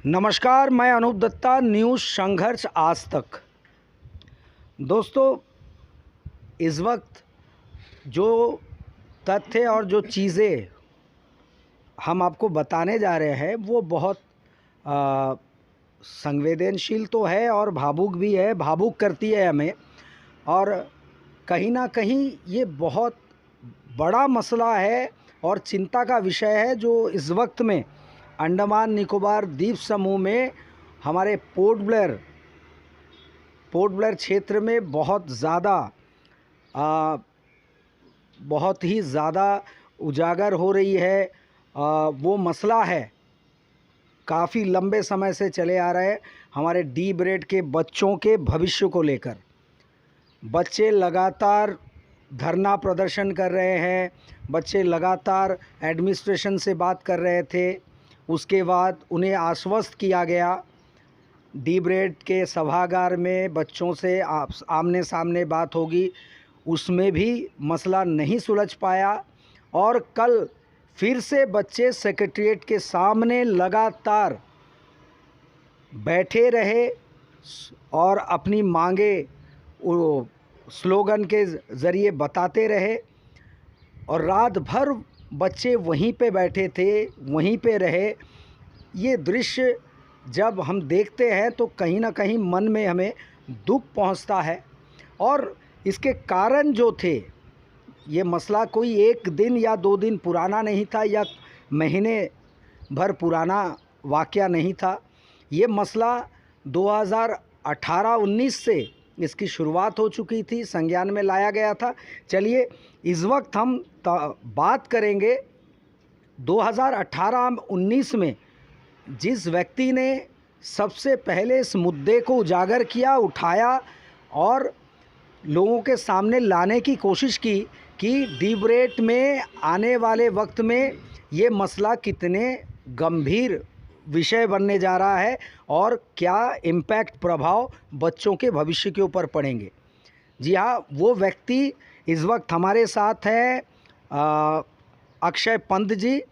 नमस्कार, मैं अनूप दत्ता, न्यूज़ संघर्ष आज तक। दोस्तों, इस वक्त जो तथ्य और जो चीज़ें हम आपको बताने जा रहे हैं वो बहुत संवेदनशील तो है और भावुक भी है, भावुक करती है हमें। और कहीं ना कहीं ये बहुत बड़ा मसला है और चिंता का विषय है जो इस वक्त में अंडमान निकोबार द्वीप समूह में हमारे पोर्ट ब्लेयर क्षेत्र में बहुत ही ज़्यादा उजागर हो रही है। वो मसला है काफ़ी लंबे समय से चले आ रहे हैं, हमारे डी ब्रेड के बच्चों के भविष्य को लेकर। बच्चे लगातार धरना प्रदर्शन कर रहे हैं, बच्चे लगातार एडमिनिस्ट्रेशन से बात कर रहे थे। उसके बाद उन्हें आश्वस्त किया गया, डी ब्रेड के सभागार में बच्चों से आमने सामने बात होगी, उसमें भी मसला नहीं सुलझ पाया। और कल फिर से बच्चे सेक्रेटेरिएट के सामने लगातार बैठे रहे और अपनी मांगे स्लोगन के ज़रिए बताते रहे। और रात भर बच्चे वहीं पे बैठे थे, वहीं पे रहे। ये दृश्य जब हम देखते हैं तो कहीं ना कहीं मन में हमें दुख पहुंचता है। और इसके कारण जो थे, ये मसला कोई एक दिन या 2 दिन पुराना नहीं था या महीने भर पुराना वाक़या नहीं था। ये मसला 2018-19 से इसकी शुरुआत हो चुकी थी, संज्ञान में लाया गया था। चलिए, इस वक्त हम बात करेंगे 2018-19 में जिस व्यक्ति ने सबसे पहले इस मुद्दे को उजागर किया, उठाया और लोगों के सामने लाने की कोशिश की कि डी ब्रेड में आने वाले वक्त में ये मसला कितने गंभीर विषय बनने जा रहा है और क्या इम्पैक्ट, प्रभाव बच्चों के भविष्य के ऊपर पड़ेंगे। जी हाँ, वो व्यक्ति इस वक्त हमारे साथ हैं, अक्षय पंत जी।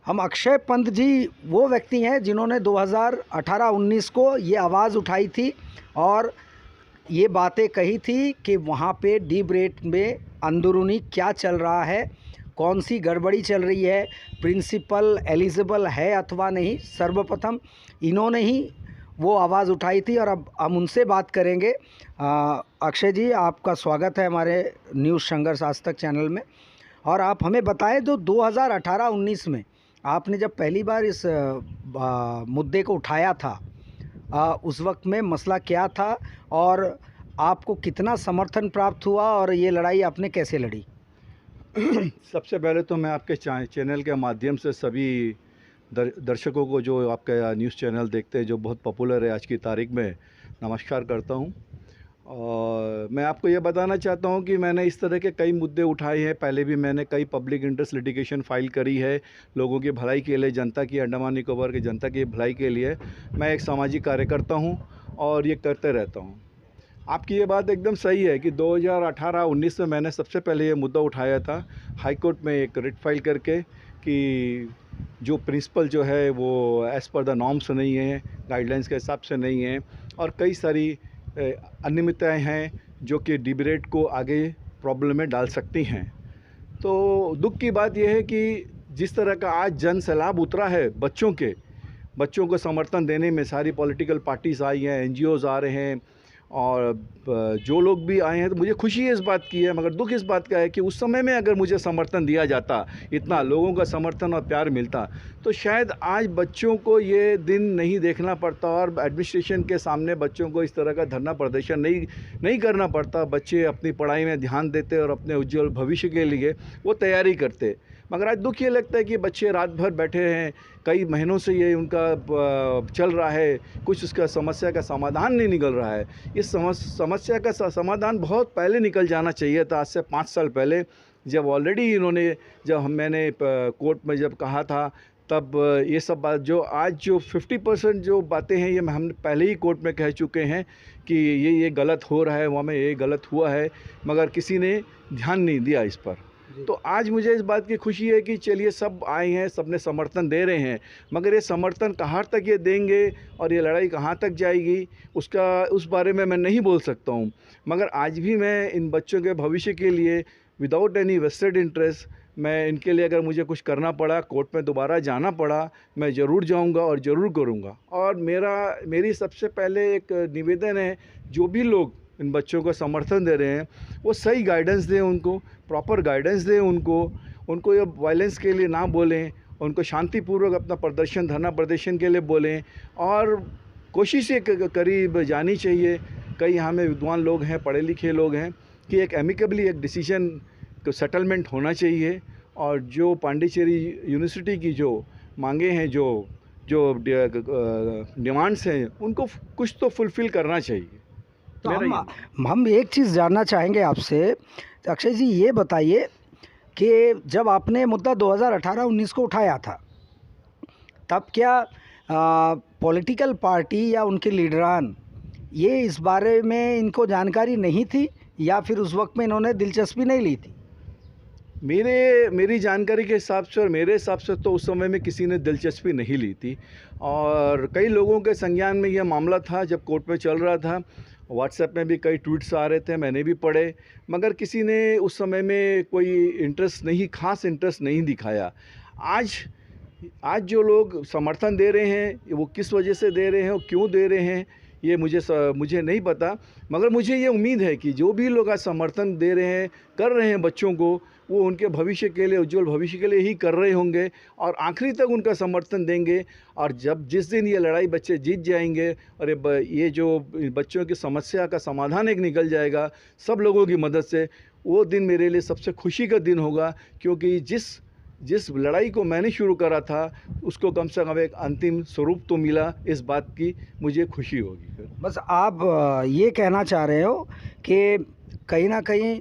हम अक्षय पंत जी वो व्यक्ति हैं जिन्होंने 2018-19 को ये आवाज़ उठाई थी और ये बातें कही थी कि वहाँ पे डी ब्रेड में अंदरूनी क्या चल रहा है, कौन सी गड़बड़ी चल रही है, प्रिंसिपल एलिजिबल है अथवा नहीं। सर्वप्रथम इन्होंने ही वो आवाज़ उठाई थी और अब हम उनसे बात करेंगे। अक्षय जी, आपका स्वागत है हमारे न्यूज़ संघर्ष आज तक चैनल में। और आप हमें बताएं, जो 2018-19 में आपने जब पहली बार इस मुद्दे को उठाया था, उस वक्त में मसला क्या था और आपको कितना समर्थन प्राप्त हुआ और ये लड़ाई आपने कैसे लड़ी? सबसे पहले तो मैं आपके चैनल के माध्यम से सभी दर्शकों को जो आपका न्यूज़ चैनल देखते हैं, जो बहुत पॉपुलर है आज की तारीख में, नमस्कार करता हूं। और मैं आपको ये बताना चाहता हूं कि मैंने इस तरह के कई मुद्दे उठाए हैं। पहले भी मैंने कई पब्लिक इंटरेस्ट लिटिगेशन फाइल करी है, लोगों की भलाई के लिए, जनता की, अंडमान निकोबार की जनता की भलाई के लिए। मैं एक सामाजिक कार्यकर्ता हूँ और ये करते रहता हूँ। आपकी ये बात एकदम सही है कि 2018-19 में मैंने सबसे पहले ये मुद्दा उठाया था हाई कोर्ट में, एक रिट फाइल करके कि जो प्रिंसिपल जो है वो एज़ पर द नॉर्म्स नहीं है, गाइडलाइंस के हिसाब से नहीं है और कई सारी अनियमितताएँ हैं जो कि डी ब्रेड को आगे प्रॉब्लम में डाल सकती हैं। तो दुख की बात यह है कि जिस तरह का आज जन सैलाब उतरा है बच्चों को समर्थन देने में, सारी पॉलिटिकल पार्टीज़ आई हैं, NGOs आ रहे हैं और जो लोग भी आए हैं, तो मुझे खुशी इस बात की है। मगर दुख इस बात का है कि उस समय में अगर मुझे समर्थन दिया जाता, इतना लोगों का समर्थन और प्यार मिलता, तो शायद आज बच्चों को ये दिन नहीं देखना पड़ता और एडमिनिस्ट्रेशन के सामने बच्चों को इस तरह का धरना प्रदर्शन नहीं करना पड़ता। बच्चे अपनी पढ़ाई में ध्यान देते और अपने उज्ज्वल भविष्य के लिए वो तैयारी करते। मगर आज दुख ये लगता है कि बच्चे रात भर बैठे हैं, कई महीनों से ये उनका चल रहा है, कुछ उसका समस्या का समाधान नहीं निकल रहा है। इस समस्या का समाधान बहुत पहले निकल जाना चाहिए था, आज से 5 साल पहले, जब ऑलरेडी मैंने कोर्ट में जब कहा था, तब ये सब बात जो आज जो 50% जो बातें हैं, ये हम पहले ही कोर्ट में कह चुके हैं कि ये गलत हो रहा है, वहाँ में ये गलत हुआ है, मगर किसी ने ध्यान नहीं दिया इस पर। तो आज मुझे इस बात की खुशी है कि चलिए सब आए हैं, सबने समर्थन दे रहे हैं, मगर ये समर्थन कहाँ तक ये देंगे और ये लड़ाई कहाँ तक जाएगी उस बारे में मैं नहीं बोल सकता हूँ। मगर आज भी मैं इन बच्चों के भविष्य के लिए विदाउट एनी वेस्टेड इंटरेस्ट, मैं इनके लिए अगर मुझे कुछ करना पड़ा, कोर्ट में दोबारा जाना पड़ा, मैं ज़रूर जाऊंगा और ज़रूर करूंगा। और मेरी सबसे पहले एक निवेदन है, जो भी लोग इन बच्चों को समर्थन दे रहे हैं वो सही गाइडेंस दें, उनको प्रॉपर गाइडेंस दें, उनको ये वायलेंस के लिए ना बोलें, उनको शांतिपूर्वक अपना प्रदर्शन, धरना प्रदर्शन के लिए बोलें। और कोशिश ये करीब जानी चाहिए, कई यहाँ में विद्वान लोग हैं, पढ़े लिखे लोग हैं, कि एक एमिकेबली एक डिसीजन तो सेटलमेंट होना चाहिए। और जो पांडिचेरी यूनिवर्सिटी की जो मांगे हैं, जो डिमांड्स हैं, उनको कुछ तो फुलफ़िल करना चाहिए। तो हम एक चीज़ जानना चाहेंगे आपसे, अक्षय जी, ये बताइए कि जब आपने मुद्दा 2018-19 को उठाया था, तब क्या पॉलिटिकल पार्टी या उनके लीडरान ये इस बारे में इनको जानकारी नहीं थी, या फिर उस वक्त में इन्होंने दिलचस्पी नहीं ली थी? मेरी जानकारी के हिसाब से और मेरे हिसाब से तो उस समय में किसी ने दिलचस्पी नहीं ली थी। और कई लोगों के संज्ञान में यह मामला था, जब कोर्ट में चल रहा था, व्हाट्सएप में भी कई ट्वीट्स आ रहे थे, मैंने भी पढ़े, मगर किसी ने उस समय में कोई खास इंटरेस्ट नहीं दिखाया। आज जो लोग समर्थन दे रहे हैं, वो किस वजह से दे रहे हैं और क्यों दे रहे हैं, ये मुझे नहीं पता। मगर मुझे ये उम्मीद है कि जो भी लोग आज समर्थन दे रहे हैं, कर रहे हैं बच्चों को, वो उनके भविष्य के लिए, उज्जवल भविष्य के लिए ही कर रहे होंगे और आखिरी तक उनका समर्थन देंगे। और जिस दिन ये लड़ाई बच्चे जीत जाएंगे और ये जो बच्चों की समस्या का समाधान एक निकल जाएगा सब लोगों की मदद से, वो दिन मेरे लिए सबसे खुशी का दिन होगा। क्योंकि जिस लड़ाई को मैंने शुरू करा था, उसको कम से कम एक अंतिम स्वरूप तो मिला, इस बात की मुझे खुशी होगी। फिर बस आप ये कहना चाह रहे हो कि कहीं ना कहीं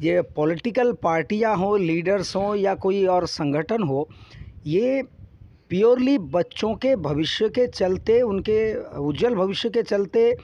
ये पॉलिटिकल पार्टियां हो, लीडर्स हो या कोई और संगठन हो, ये प्योरली बच्चों के भविष्य के चलते, उनके उज्जवल भविष्य के चलते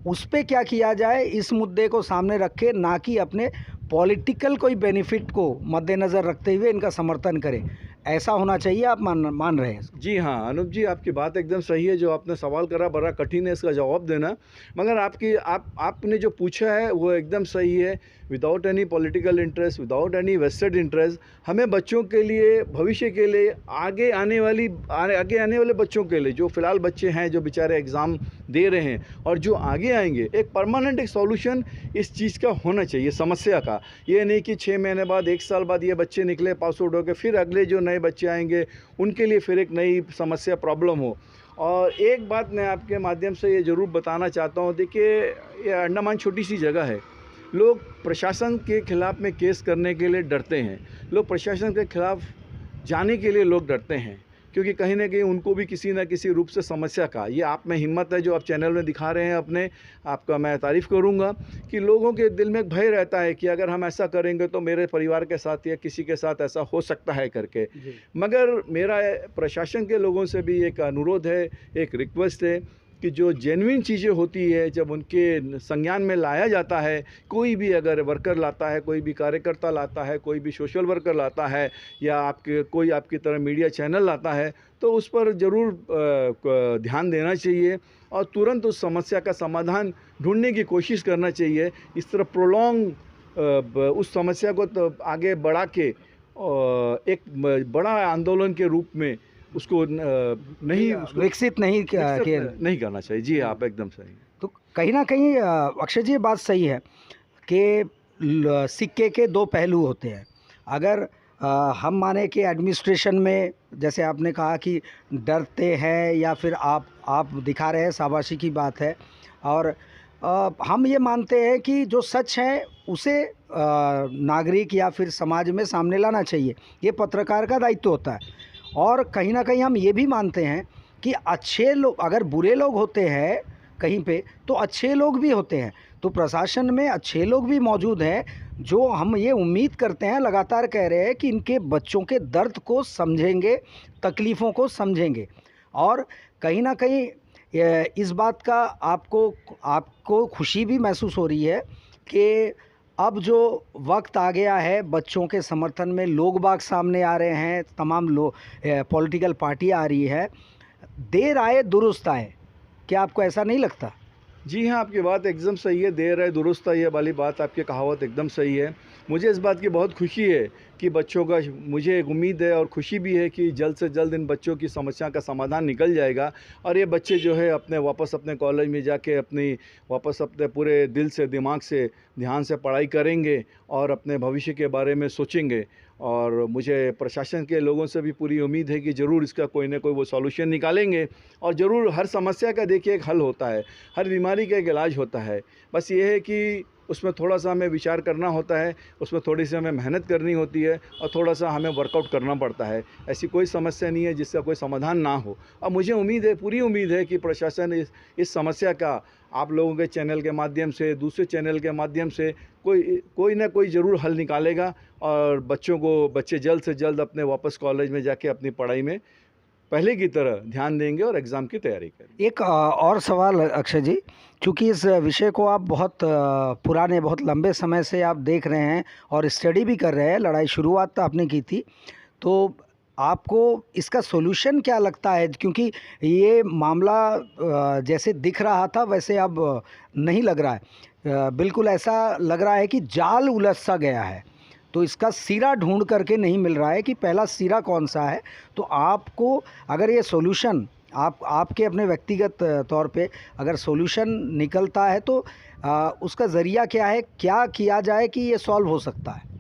उस पे क्या किया जाए इस मुद्दे को सामने रखे, ना कि अपने पॉलिटिकल कोई बेनिफिट को मद्देनज़र रखते हुए इनका समर्थन करें। ऐसा होना चाहिए, आप मान रहे हैं? जी हाँ, अनूप जी, आपकी बात एकदम सही है। जो आपने सवाल करा, बड़ा कठिन है इसका जवाब देना, मगर आपने जो पूछा है वो एकदम सही है। Without any political interest, without any vested interest, हमें बच्चों के लिए, भविष्य के लिए, आगे आने वाले बच्चों के लिए, जो फ़िलहाल बच्चे हैं जो बेचारे एग्ज़ाम दे रहे हैं और जो आगे आएंगे, एक परमानेंट एक सॉल्यूशन इस चीज़ का होना चाहिए, समस्या का। ये नहीं कि 6 महीने बाद, 1 साल बाद ये बच्चे निकले पास आउट होकर, फिर अगले जो नए बच्चे आएंगे उनके लिए फिर एक नई समस्या, प्रॉब्लम हो। और एक बात मैं आपके माध्यम से ये ज़रूर बताना चाहता हूँ, देखिए, ये अंडमान छोटी सी जगह है। लोग प्रशासन के ख़िलाफ़ में केस करने के लिए डरते हैं, लोग प्रशासन के ख़िलाफ़ जाने के लिए लोग डरते हैं, क्योंकि कहीं ना कहीं उनको भी किसी न किसी रूप से समस्या का, ये आप में हिम्मत है जो आप चैनल में दिखा रहे हैं अपने, आपका मैं तारीफ़ करूंगा कि लोगों के दिल में एक भय रहता है कि अगर हम ऐसा करेंगे तो मेरे परिवार के साथ या किसी के साथ ऐसा हो सकता है करके। मगर मेरा प्रशासन के लोगों से भी एक अनुरोध है, एक रिक्वेस्ट है कि जो जेन्युइन चीज़ें होती है, जब उनके संज्ञान में लाया जाता है, कोई भी अगर वर्कर लाता है, कोई भी कार्यकर्ता लाता है, कोई भी सोशल वर्कर लाता है, या कोई आपकी तरह मीडिया चैनल लाता है, तो उस पर ज़रूर ध्यान देना चाहिए और तुरंत उस समस्या का समाधान ढूंढने की कोशिश करना चाहिए। इस तरह प्रोलॉन्ग उस समस्या को तो आगे बढ़ा के एक बड़ा आंदोलन के रूप में उसको विकसित नहीं करना चाहिए। जी, आप एकदम सही। तो कहीं ना कहीं अक्षय जी, बात सही है कि सिक्के के दो पहलू होते हैं। अगर हम माने कि एडमिनिस्ट्रेशन में, जैसे आपने कहा कि डरते हैं या फिर आप दिखा रहे हैं, शाबाशी की बात है, और हम ये मानते हैं कि जो सच है उसे नागरिक या फिर समाज में सामने लाना चाहिए, ये पत्रकार का दायित्व होता है। और कहीं ना कहीं हम ये भी मानते हैं कि अच्छे लोग, अगर बुरे लोग होते हैं कहीं पे, तो अच्छे लोग भी होते हैं। तो प्रशासन में अच्छे लोग भी मौजूद हैं, जो हम ये उम्मीद करते हैं, लगातार कह रहे हैं कि इनके बच्चों के दर्द को समझेंगे, तकलीफ़ों को समझेंगे। और कहीं ना कहीं इस बात का आपको खुशी भी महसूस हो रही है कि अब जो वक्त आ गया है बच्चों के समर्थन में लोग बाग सामने आ रहे हैं, तमाम पॉलिटिकल पार्टियां आ रही है, देर आए दुरुस्त आए, क्या आपको ऐसा नहीं लगता? जी हाँ, आपकी बात एकदम सही है। देर है दुरुस्त है, ये वाली बात आपकी कहावत एकदम सही है। मुझे इस बात की बहुत खुशी है कि बच्चों का, मुझे एक उम्मीद है और खुशी भी है कि जल्द से जल्द इन बच्चों की समस्या का समाधान निकल जाएगा और ये बच्चे जो है वापस अपने कॉलेज में जाके वापस अपने पूरे दिल से, दिमाग से, ध्यान से पढ़ाई करेंगे और अपने भविष्य के बारे में सोचेंगे। और मुझे प्रशासन के लोगों से भी पूरी उम्मीद है कि ज़रूर इसका कोई ना कोई वो सॉल्यूशन निकालेंगे और ज़रूर हर समस्या का देखिए एक हल होता है, हर बीमारी का एक इलाज होता है। बस ये है कि उसमें थोड़ा-सा हमें विचार करना होता है, उसमें थोड़ी-सी हमें मेहनत करनी होती है और थोड़ा-सा हमें वर्कआउट करना पड़ता है। ऐसी कोई समस्या नहीं है जिसका कोई समाधान ना हो। और मुझे उम्मीद है, पूरी उम्मीद है कि प्रशासन इस समस्या का आप लोगों के चैनल के माध्यम से, दूसरे चैनल के माध्यम से कोई ना कोई ज़रूर हल निकालेगा और बच्चे जल्द से जल्द अपने वापस कॉलेज में जाके अपनी पढ़ाई में पहले की तरह ध्यान देंगे और एग्ज़ाम की तैयारी करेंगे। एक और सवाल अक्षय जी, क्योंकि इस विषय को आप बहुत पुराने, बहुत लंबे समय से आप देख रहे हैं और स्टडी भी कर रहे हैं, लड़ाई शुरुआत तो आपने की थी, तो आपको इसका सॉल्यूशन क्या लगता है? क्योंकि ये मामला जैसे दिख रहा था वैसे अब नहीं लग रहा है, बिल्कुल ऐसा लग रहा है कि जाल उलझ सा गया है, तो इसका सिरा ढूंढ करके नहीं मिल रहा है कि पहला सिरा कौन सा है। तो आपको अगर ये सॉल्यूशन आपके अपने व्यक्तिगत तौर पे अगर सॉल्यूशन निकलता है तो उसका ज़रिया क्या है, क्या किया जाए कि ये सॉल्व हो सकता है?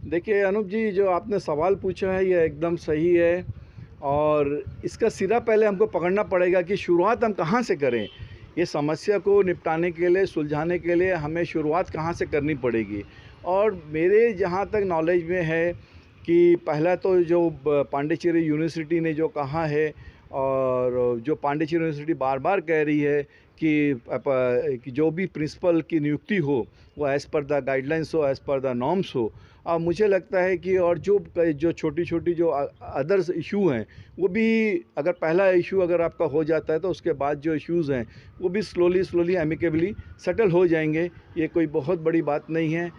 देखिए अनूप जी, जो आपने सवाल पूछा है ये एकदम सही है और इसका सिरा पहले हमको पकड़ना पड़ेगा कि शुरुआत हम कहाँ से करें। ये समस्या को निपटाने के लिए, सुलझाने के लिए हमें शुरुआत कहाँ से करनी पड़ेगी। और मेरे जहाँ तक नॉलेज में है कि पहला तो जो पांडिचेरी यूनिवर्सिटी ने जो कहा है और जो पांडिचेरी यूनिवर्सिटी बार बार कह रही है कि जो भी प्रिंसिपल की नियुक्ति हो वो एज़ पर द गाइडलाइंस हो, एज़ पर द नॉर्म्स हो। मुझे लगता है कि और जो छोटी-छोटी जो अदर्स इशू हैं वो भी, अगर पहला इशू अगर आपका हो जाता है तो उसके बाद जो इश्यूज़ हैं वो भी स्लोली एमिकेबली सेटल हो जाएंगे। ये कोई बहुत बड़ी बात नहीं है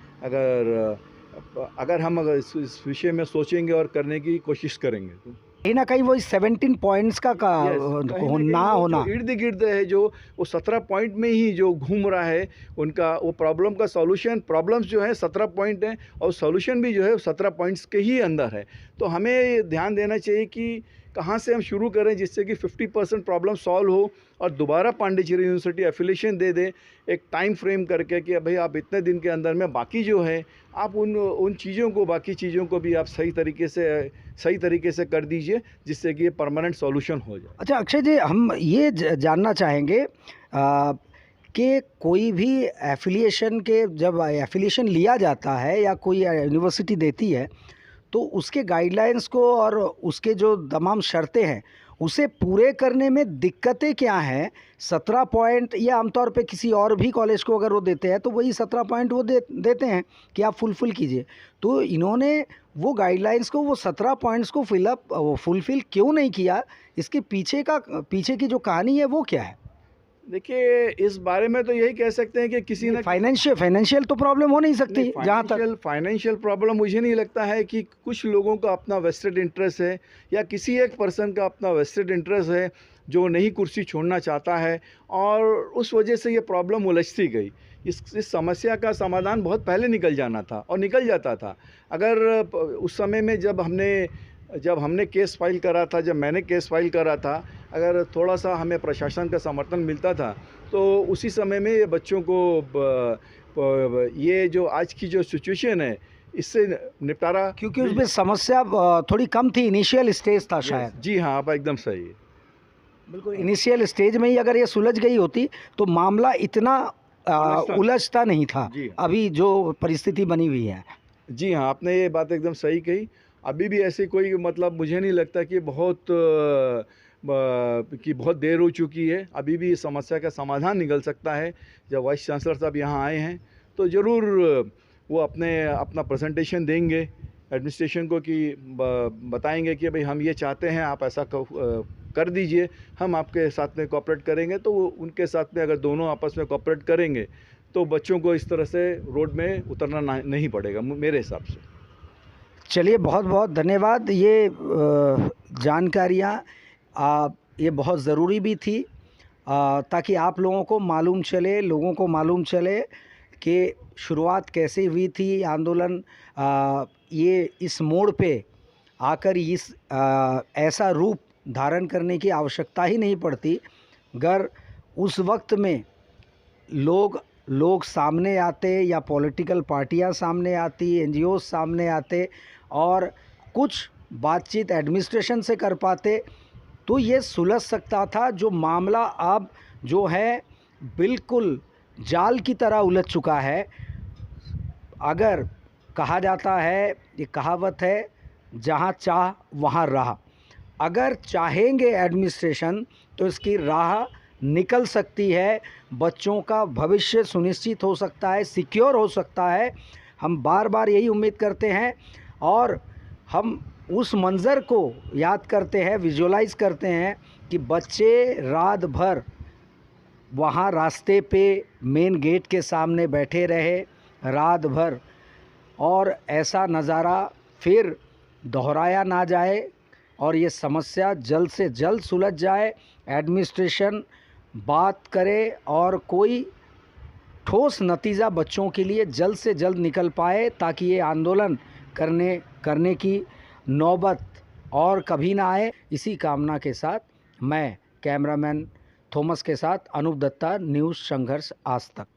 अगर हम इस विषय में सोचेंगे और करने की कोशिश करेंगे तो। कहीं ना कहीं वो 17 पॉइंट्स का ना होना, इर्द गिर्द है जो वो 17 पॉइंट में ही जो घूम रहा है उनका वो प्रॉब्लम का सॉल्यूशन, प्रॉब्लम्स जो है 17 पॉइंट हैं और सॉल्यूशन भी जो है 17 पॉइंट्स के ही अंदर है। तो हमें ध्यान देना चाहिए कि कहाँ से हम शुरू करें जिससे कि 50% प्रॉब्लम सॉल्व हो और दोबारा पांडिचेरी यूनिवर्सिटी एफिलिएशन दे दे एक टाइम फ्रेम करके कि भाई आप इतने दिन के अंदर में बाकी जो है आप उन चीज़ों को, बाकी चीज़ों को भी आप सही तरीके से कर दीजिए जिससे कि ये परमानेंट सॉल्यूशन हो जाए। अच्छा अक्षय जी, हम ये जानना चाहेंगे कि कोई भी एफिलिएशन के, जब एफिलिएशन लिया जाता है या कोई यूनिवर्सिटी देती है तो उसके गाइडलाइंस को और उसके जो तमाम शर्तें हैं उसे पूरे करने में दिक्कतें क्या हैं? 17 पॉइंट ये आमतौर पे किसी और भी कॉलेज को अगर वो देते हैं तो वही 17 पॉइंट वो देते हैं कि आप फुलफ़िल कीजिए। तो इन्होंने वो गाइडलाइंस को, वो 17 पॉइंट्स को फुलफ़िल क्यों नहीं किया? इसके पीछे की जो कहानी है वो क्या है? देखिए इस बारे में तो यही कह सकते हैं कि किसी ने फाइनेंशियल तो प्रॉब्लम हो नहीं सकती। जहाँ तक फाइनेंशियल प्रॉब्लम, मुझे नहीं लगता है कि कुछ लोगों का अपना वेस्टेड इंटरेस्ट है या किसी एक पर्सन का अपना वेस्टेड इंटरेस्ट है जो नहीं कुर्सी छोड़ना चाहता है और उस वजह से ये प्रॉब्लम उलझती गई। इस समस्या का समाधान बहुत पहले निकल जाना था और निकल जाता था अगर उस समय में जब हमने केस फाइल करा था, जब मैंने केस फाइल करा था, अगर थोड़ा सा हमें प्रशासन का समर्थन मिलता था तो उसी समय में ये बच्चों को ये जो आज की जो सिचुएशन है इससे निपटारा, क्योंकि उसमें समस्या थोड़ी कम थी, इनिशियल स्टेज था शायद। जी हाँ, आप एकदम सही है। बिल्कुल इनिशियल स्टेज में ही अगर ये सुलझ गई होती तो मामला इतना उलझता नहीं था। अभी जो परिस्थिति बनी हुई है। जी हाँ, आपने ये बात एकदम सही कही। अभी भी ऐसी कोई मुझे नहीं लगता कि बहुत देर हो चुकी है। अभी भी इस समस्या का समाधान निकल सकता है। जब वाइस चांसलर साहब यहाँ आए हैं तो ज़रूर वो अपना प्रेजेंटेशन देंगे एडमिनिस्ट्रेशन को कि बताएंगे कि भाई हम ये चाहते हैं, आप ऐसा कर दीजिए, हम आपके साथ में कोऑपरेट करेंगे। तो वो उनके साथ में अगर दोनों आपस में कोऑपरेट करेंगे तो बच्चों को इस तरह से रोड में उतरना नहीं पड़ेगा मेरे हिसाब से। चलिए, बहुत बहुत धन्यवाद। ये जानकारियाँ ये बहुत ज़रूरी भी थी, ताकि आप लोगों को मालूम चले कि शुरुआत कैसे हुई थी आंदोलन। ये इस मोड़ पे आकर ऐसा रूप धारण करने की आवश्यकता ही नहीं पड़ती अगर उस वक्त में लोग सामने आते, या पॉलिटिकल पार्टियां सामने आती, एनजीओ सामने आते और कुछ बातचीत एडमिनिस्ट्रेशन से कर पाते, तो ये सुलझ सकता था। जो मामला अब जो है बिल्कुल जाल की तरह उलझ चुका है। अगर कहा जाता है, ये कहावत है, जहाँ चाह वहाँ राह। अगर चाहेंगे एडमिनिस्ट्रेशन तो इसकी राह निकल सकती है, बच्चों का भविष्य सुनिश्चित हो सकता है, सिक्योर हो सकता है। हम बार बार यही उम्मीद करते हैं और हम उस मंज़र को याद करते हैं, विजुअलाइज करते हैं कि बच्चे रात भर वहाँ रास्ते पे मेन गेट के सामने बैठे रहे रात भर, और ऐसा नज़ारा फिर दोहराया ना जाए और ये समस्या जल्द से जल्द सुलझ जाए। एडमिनिस्ट्रेशन बात करे और कोई ठोस नतीजा बच्चों के लिए जल्द से जल्द निकल पाए, ताकि ये आंदोलन करने की नौबत और कभी ना आए। इसी कामना के साथ मैं कैमरामैन थॉमस के साथ अनूप दत्ता, न्यूज़ संघर्ष आज तक।